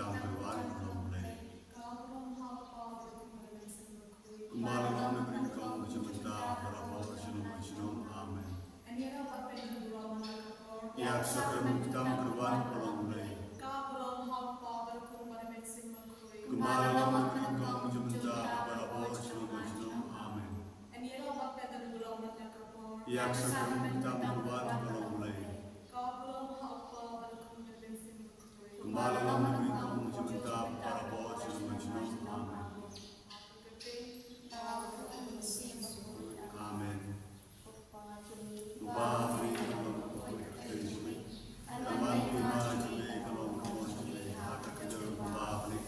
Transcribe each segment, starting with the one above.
tam keluar mulai. Kemarin negeri kau bercinta berapa sinum amin. Ya sakram tam keluar mulai. Kemarin negeri kau bercinta berapa sinum amin. Ya sakram tam keluar mulai. Kemarin negeri kau bercinta berapa sinum amin. Amen. Bahari kalau terjadi, aman kumaj le kalau kumaj le, hata kerja bahari.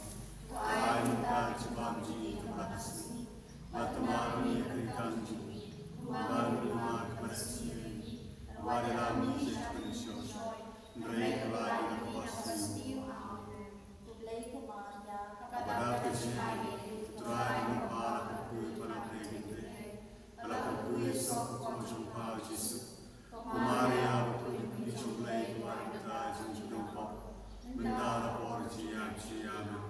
Ain kita cibanji keberasi, matmani krikanji, baru mak bersi, wadilami sepensiun, mereka lagi berpasti. Pada kesini, terakhir memperoleh pada pregente. Kalau kue sok jumpa Yesus, Maria pun dijumpai wanita jumpa, mendarat porsi yang siapa.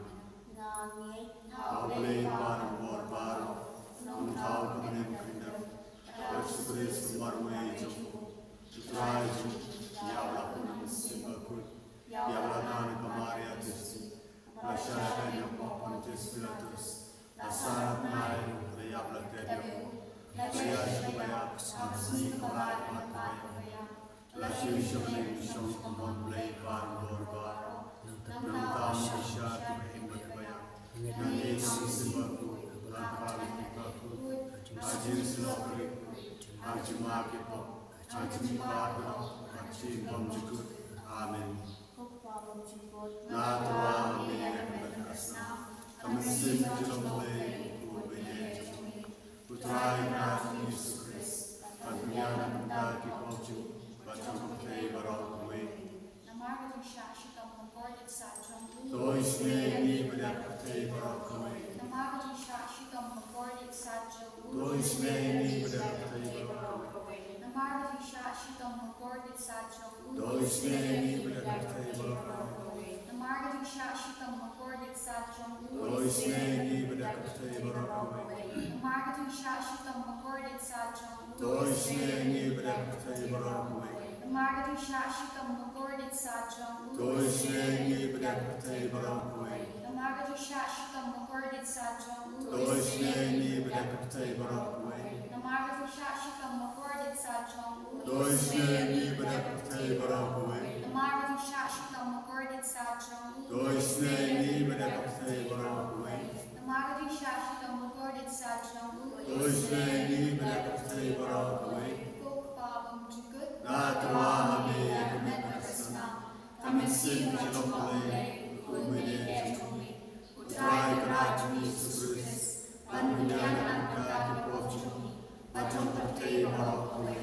Kau boleh baru, mentau kemudian pindah, bersubris marmai jumpa, terakhir yang pun simbakul, yang lakukan Maria Yesus, masyarakat yang maupun Yesus, dasar naik yang lakukan. Saya supaya asli kembali matanya, lalu semua semua mulai berubah, tentang masyarakat yang berbeda, nanti sebabku langkah langkahku, ajin selapri, ajin makipo, ajin parno, ajin pemjukut, amin. Natua amin berkasna, kami sejauh mulai Putra Ibrahim Yesus Kristus, Adriana Mendaki Poju, Bacang Putri Barok Kue. Dois Neni Bedak Putri Barok Kue. Dois Neni Bedak Putri Barok Kue. Dois Neni Bedak Putri Barok Kue. Dois Neni Bedak Putri Barok Kue. Marketing Shashitam recorded Sajam. Dois Neni Bedak Putri Barok Kue. Marketing Shashitam recorded Sajam. Dois Neni Bedak Putri Barok Kue. Marketing Shashitam recorded Sajam. Dois Neni Bedak Putri Barok Kue. Marketing Shashitam recorded Sajam. Dois Neni Bedak Putri Barok Kue. Marketing Shashitam recorded Sajam. Dois Neni Bedak Putri Barok Kue. Marketing Shashitam recorded Sajam. Dois Neni Bedak Putri Barok Kue. Natua Amin Kemenasna, kami sing jelopulai, kumene jumi, utrai kerajaan Yesus Kristus, panjang kaki poju, macam Putri Barok Kue.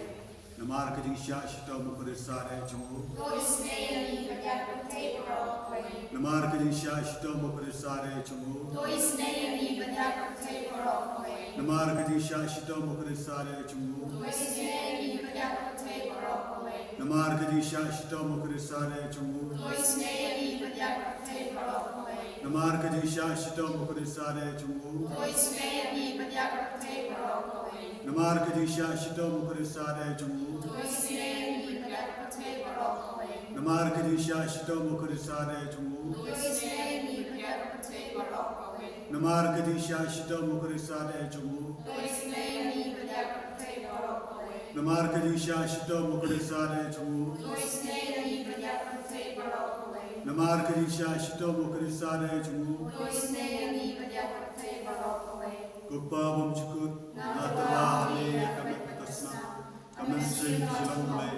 Namar kejing syak syita mukerisare jemu. Dois Neni Bedak Putri Barok Kue. Namar kejing syak syita mukerisare jemu. Dois Neni Bedak Putri Barok Kue. Namar kejing syak syita mukerisare jemu. Dois Neni Bedak Putri Barok Kue. Namar kejing syak syita mukerisare jemu. Dois Neni Bedak Putri Barok Kue. Namar kejing syak syita mukerisare jemu. Dois Neni Bedak Putri Barok Kue. Namar kejing syak syita mukerisare jemu. Dois Neni Bedak Putri Barok Kue. Namar kejing syak syita mukerisare jemu. Dois Neni Bedak Putri Barok Kue. Namar kejing syak syita mukerisare jemu. Dois Neni Bedak Putri Barok Kue. Namar kejing syak syita mukerisare jemu. Dois Neni Bedak Putri Barok Kue. Namar kejing syak syita mukerisare jemu. Dois Neni Bedak Putri Barok Kue. Guppa bumchukut natua amin kemenasna, kami sing jelopulai,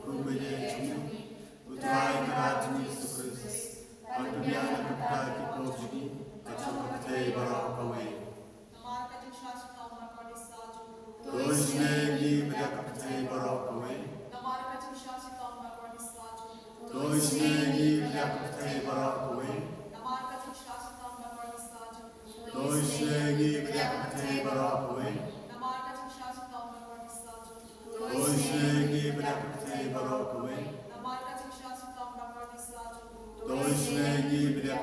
kumene jumi, utrai kerajaan Yesus Kristus, panjang kaki poju, macam Putri Barok Kue. Dois Neni Bedak Putri Barok Kue. Dois Neni Bedak Putri Barok Kue. Dois Neni Bedak Putri Barok Kue. Dois Neni Bedak Putri Barok Kue. Dois Neni Bedak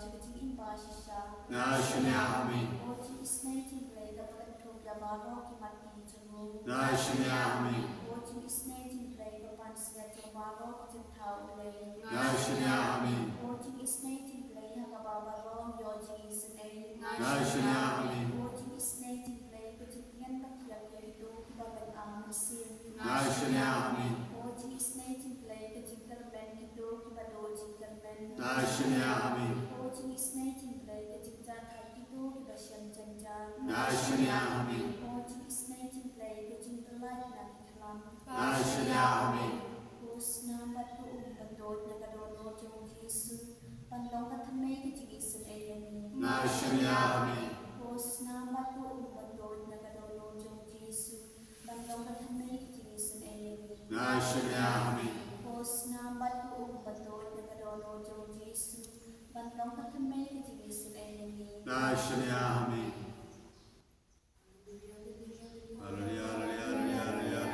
Jagating in Bashisha, Nashanyami, Oti Isnating Play, the Plato, Yamaro, Kimati, Jamu, Nashanyami, Oti Isnating Play, the Pansia, Jamaro, Jintao Play, Nashanyami, Oti Isnating Play, Hagababa, Yoji Isnay, Nashanyami, Oti Isnating Play, the Jipian Patia, Yerito, Bagan Amusin, Nashanyami, Oti Isnating Play, the Jingle Benito, Kibado Jingle Ben, Nashanyami, Oti Isnating Play, the Jinjan Hakito, Kibashan Janjan, Nashanyami, Oti Isnating Play, the Jingle Light Nakikalam, Nashanyami, Husna Batu Umbadod Nagadono Jong Jesu, Pandong Katamay Kijigisan Ayani, Nashanyami, Husna Batu Umbadod Nagadono Jong Jesu, Pandong Katamay Kijigisan Ayani, Nashanyami, Husna Batu Umbadod Nagadono Jong Jesu, Pandong Katamay Kijigisan Ayani, Nashanyami. Hallelujah, hallelujah, hallelujah, hallelujah,